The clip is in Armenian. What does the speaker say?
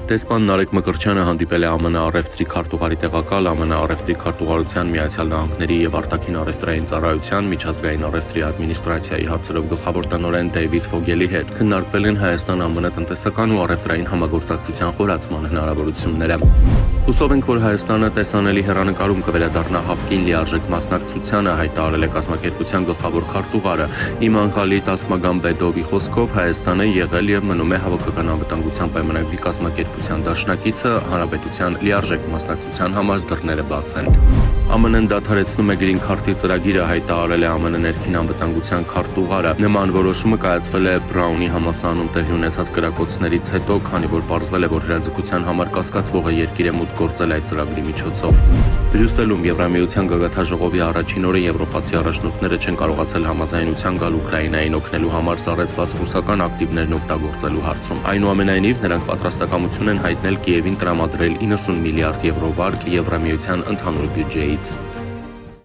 Դեսպան Նարեկ Մկրտչյանը հանդիպել է ԱՄՆ առևտրի քարտուղարի տեղակալ, ԱՄՆ առևտրի քարտուղարության Միացյալ Նահանգների և արտաքին առևտրային ծառայության միջազգային առևտրի ադմինիստրացիայի հարցերով գլխավոր տնօրեն Դեյվիդ Ֆոգելի հետ։ Քննարկվել են Հայաստան-ԱՄՆ տնտեսական ու առևտրային համագործակցության խորացման հնարավորությունները։ Հուսով ենք, որ Հայաստանը տեսանելի հեռանկարում կվերադառնա հապկին լիարժեք մասնակցությանը, հայտարարել է կազմակերպության գլխավոր քարտուղարը։ Իման Խալիդ Ասմագամբեդովի խոսքով Հայաստանը եղել եւ մնում է հավաքական անվտանգության պայմանագրի կազմակերպության դաշնակիցը, հանրապետության լիարժեք մասնակցության համար դռները բաց են։ ԱՄՆ-ն դադարեցնում է Green Card-ի ծրագիրը, հայտարարել է ԱՄՆ ներքին անվտանգության քարտուղարը։ Նման որոշումը կայացվել է Բրաունի համալսարանում տեղի ունեցած կրակոցներից հետո, քանի որ պարզվել է, որ հրաձգության համար կասկածվողը երկիր է մուտք գործել այդ ծրագրի միջոցով։ Բրյուսելում Եվրամիության գագաթնաժողովի առաջին օրը եվրոպացի առաջնորդները չեն կարողացել համաձայնության գալ Ուկրաինային օգնելու համար սառեցված ռուսական ակտիվներն օգտագործելու հարցում։ Այնուամենայնիվ, նրանք պատրաստակամություն են հայտնել Կիևին տրամադրել 90 միլիարդ եվրո վարկ Եվրամիության ընդհանուր բյուջեից։